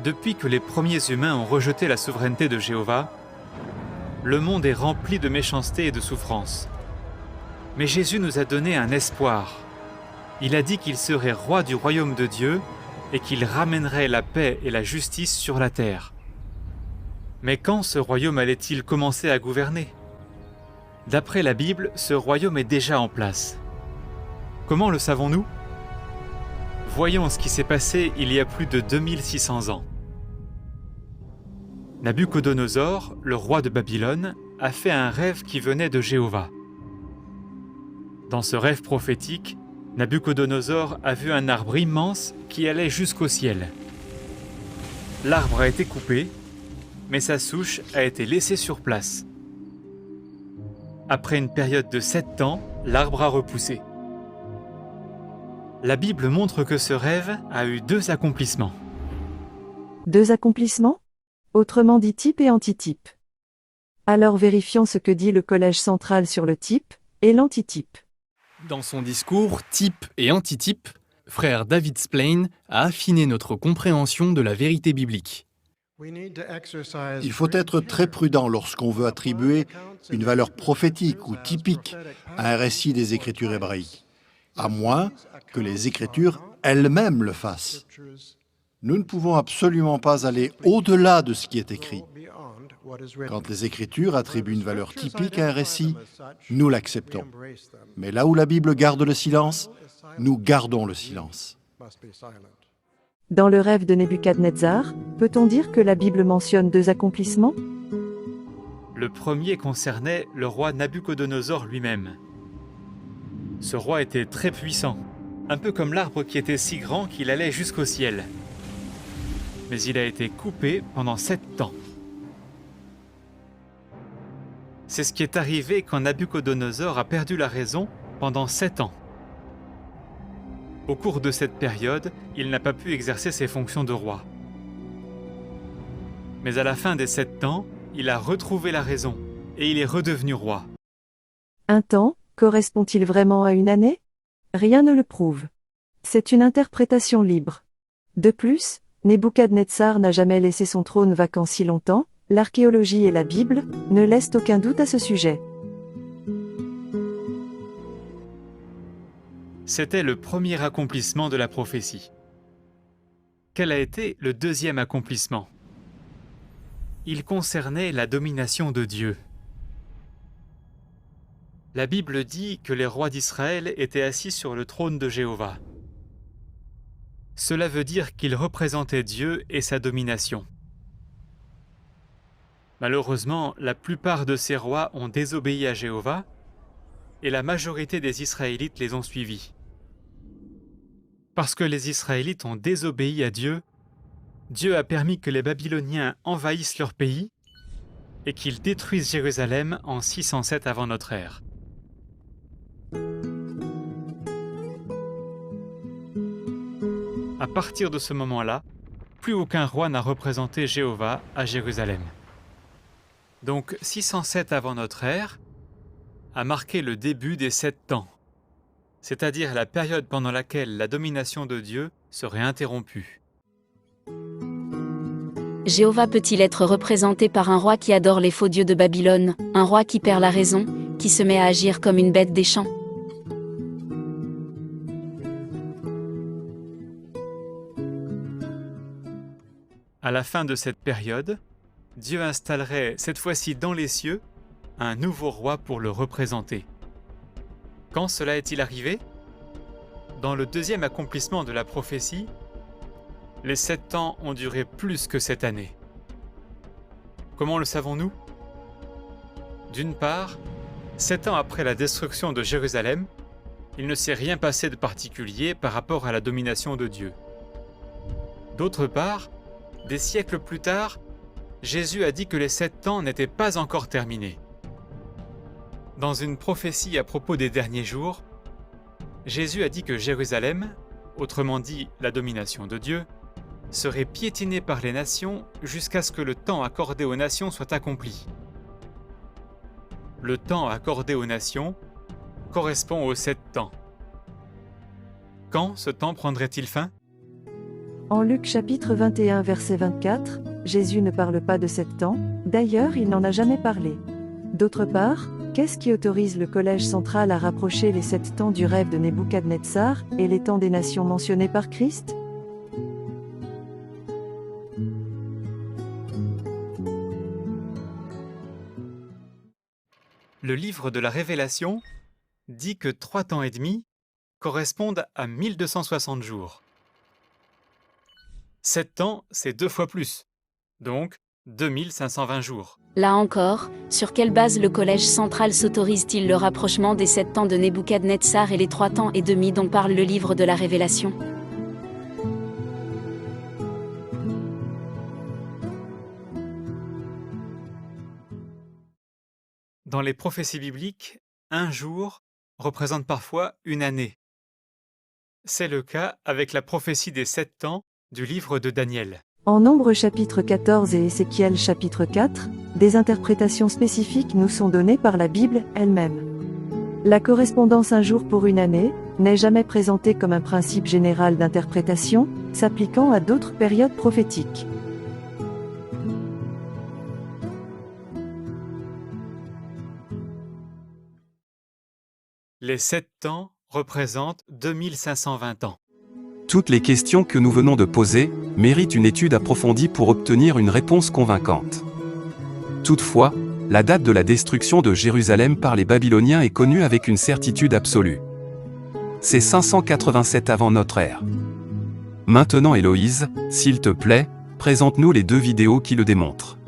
Depuis que les premiers humains ont rejeté la souveraineté de Jéhovah, le monde est rempli de méchanceté et de souffrance. Mais Jésus nous a donné un espoir. Il a dit qu'il serait roi du royaume de Dieu et qu'il ramènerait la paix et la justice sur la terre. Mais quand ce royaume allait-il commencer à gouverner ? D'après la Bible, ce royaume est déjà en place. Comment le savons-nous ? Voyons ce qui s'est passé il y a plus de 2600 ans. Nabuchodonosor, le roi de Babylone, a fait un rêve qui venait de Jéhovah. Dans ce rêve prophétique, Nabuchodonosor a vu un arbre immense qui allait jusqu'au ciel. L'arbre a été coupé, mais sa souche a été laissée sur place. Après une période de 7 ans, l'arbre a repoussé. La Bible montre que ce rêve a eu 2 accomplissements. 2 accomplissements ? Autrement dit type et antitype. Alors vérifions ce que dit le Collège central sur le type et l'antitype. Dans son discours Type et antitype, frère David Splain a affiné notre compréhension de la vérité biblique. Il faut être très prudent lorsqu'on veut attribuer une valeur prophétique ou typique à un récit des Écritures hébraïques, à moins que les Écritures elles-mêmes le fassent. Nous ne pouvons absolument pas aller au-delà de ce qui est écrit. Quand les Écritures attribuent une valeur typique à un récit, nous l'acceptons. Mais là où la Bible garde le silence, nous gardons le silence. Dans le rêve de Nebuchadnezzar, peut-on dire que la Bible mentionne 2 accomplissements ? Le premier concernait le roi Nabuchodonosor lui-même. Ce roi était très puissant, un peu comme l'arbre qui était si grand qu'il allait jusqu'au ciel. Mais il a été coupé pendant 7 ans. C'est ce qui est arrivé quand Nabuchodonosor a perdu la raison pendant 7 ans. Au cours de cette période, il n'a pas pu exercer ses fonctions de roi. Mais à la fin des 7 ans, il a retrouvé la raison et il est redevenu roi. Un temps correspond-il vraiment à une année ? Rien ne le prouve. C'est une interprétation libre. De plus, Nebuchadnezzar n'a jamais laissé son trône vacant si longtemps, l'archéologie et la Bible ne laissent aucun doute à ce sujet. C'était le premier accomplissement de la prophétie. Quel a été le deuxième accomplissement ? Il concernait la domination de Dieu. La Bible dit que les rois d'Israël étaient assis sur le trône de Jéhovah. Cela veut dire qu'ils représentaient Dieu et sa domination. Malheureusement, la plupart de ces rois ont désobéi à Jéhovah et la majorité des Israélites les ont suivis. Parce que les Israélites ont désobéi à Dieu, Dieu a permis que les Babyloniens envahissent leur pays et qu'ils détruisent Jérusalem en 607 avant notre ère. À partir de ce moment-là, plus aucun roi n'a représenté Jéhovah à Jérusalem. Donc 607 avant notre ère a marqué le début des 7 ans, c'est-à-dire la période pendant laquelle la domination de Dieu serait interrompue. Jéhovah peut-il être représenté par un roi qui adore les faux dieux de Babylone, un roi qui perd la raison, qui se met à agir comme une bête des champs ? À la fin de cette période, Dieu installerait cette fois-ci dans les cieux un nouveau roi pour le représenter. Quand cela est-il arrivé ? Dans le deuxième accomplissement de la prophétie, les 7 ans ont duré plus que 7 années. Comment le savons-nous ? D'une part, 7 ans après la destruction de Jérusalem, il ne s'est rien passé de particulier par rapport à la domination de Dieu. D'autre part, des siècles plus tard, Jésus a dit que les 7 ans n'étaient pas encore terminés. Dans une prophétie à propos des derniers jours, Jésus a dit que Jérusalem, autrement dit la domination de Dieu, serait piétinée par les nations jusqu'à ce que le temps accordé aux nations soit accompli. Le temps accordé aux nations correspond aux 7 ans. Quand ce temps prendrait-il fin ? En Luc chapitre 21 verset 24, Jésus ne parle pas de 7 ans, d'ailleurs il n'en a jamais parlé. D'autre part, qu'est-ce qui autorise le collège central à rapprocher les 7 temps du rêve de Nebuchadnezzar et les temps des nations mentionnés par Christ? Le livre de la Révélation dit que 3 temps et demi correspondent à 1260 jours. 7 temps, c'est 2 fois plus, donc 2520 jours. Là encore, sur quelle base le collège central s'autorise-t-il le rapprochement des 7 temps de Nebuchadnezzar et les 3 temps et demi dont parle le livre de la Révélation? Dans les prophéties bibliques, un jour représente parfois une année. C'est le cas avec la prophétie des 7 temps du livre de Daniel. En Nombre chapitre 14 et Ézéchiel chapitre 4, des interprétations spécifiques nous sont données par la Bible elle-même. La correspondance un jour pour une année n'est jamais présentée comme un principe général d'interprétation, s'appliquant à d'autres périodes prophétiques. Les 7 temps représentent 2520 ans. Toutes les questions que nous venons de poser méritent une étude approfondie pour obtenir une réponse convaincante. Toutefois, la date de la destruction de Jérusalem par les Babyloniens est connue avec une certitude absolue. C'est 587 avant notre ère. Maintenant Héloïse, s'il te plaît, présente-nous les 2 vidéos qui le démontrent.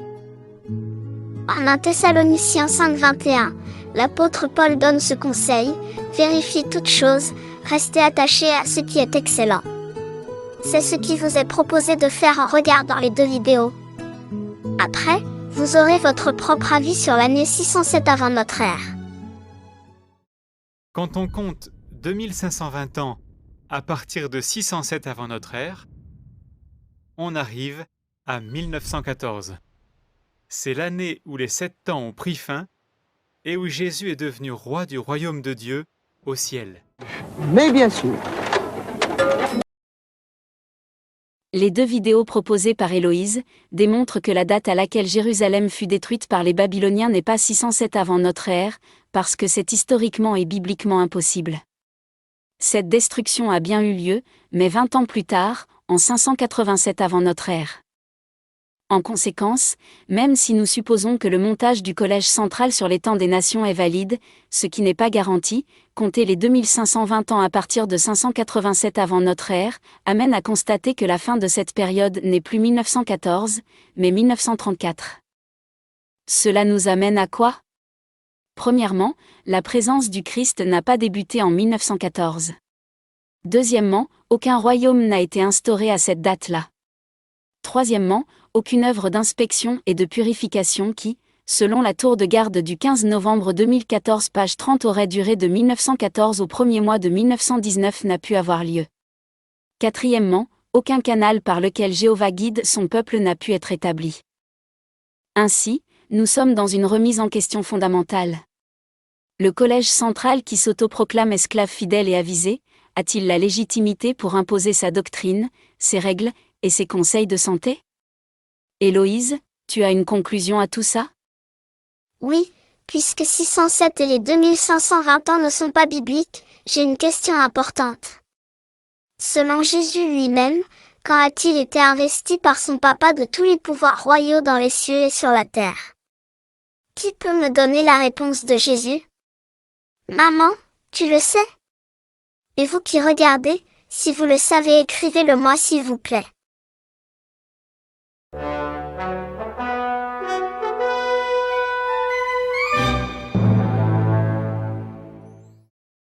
En 1 Thessaloniciens 5:21, l'apôtre Paul donne ce conseil: vérifiez toutes choses, restez attachés à ce qui est excellent. C'est ce qui vous est proposé de faire en regardant les 2 vidéos. Après, vous aurez votre propre avis sur l'année 607 avant notre ère. Quand on compte 2520 ans à partir de 607 avant notre ère, on arrive à 1914. C'est l'année où les 7 temps ont pris fin et où Jésus est devenu roi du royaume de Dieu au ciel. Mais bien sûr. Les 2 vidéos proposées par Héloïse démontrent que la date à laquelle Jérusalem fut détruite par les Babyloniens n'est pas 607 avant notre ère, parce que c'est historiquement et bibliquement impossible. Cette destruction a bien eu lieu, mais 20 ans plus tard, en 587 avant notre ère. En conséquence, même si nous supposons que le montage du collège central sur les temps des nations est valide, ce qui n'est pas garanti, compter les 2520 ans à partir de 587 avant notre ère, amène à constater que la fin de cette période n'est plus 1914, mais 1934. Cela nous amène à quoi? Premièrement, la présence du Christ n'a pas débuté en 1914. Deuxièmement, aucun royaume n'a été instauré à cette date-là. Troisièmement, aucune œuvre d'inspection et de purification qui, selon la tour de garde du 15 novembre 2014 page 30 aurait duré de 1914 au premier mois de 1919 n'a pu avoir lieu. Quatrièmement, aucun canal par lequel Jéhovah guide son peuple n'a pu être établi. Ainsi, nous sommes dans une remise en question fondamentale. Le collège central qui s'autoproclame esclave fidèle et avisé, a-t-il la légitimité pour imposer sa doctrine, ses règles et ses conseils de santé? Héloïse, tu as une conclusion à tout ça? Oui, puisque 607 et les 2520 ans ne sont pas bibliques, j'ai une question importante. Selon Jésus lui-même, quand a-t-il été investi par son papa de tous les pouvoirs royaux dans les cieux et sur la terre? Qui peut me donner la réponse de Jésus? Maman, tu le sais? Et vous qui regardez, si vous le savez, écrivez-le moi s'il vous plaît.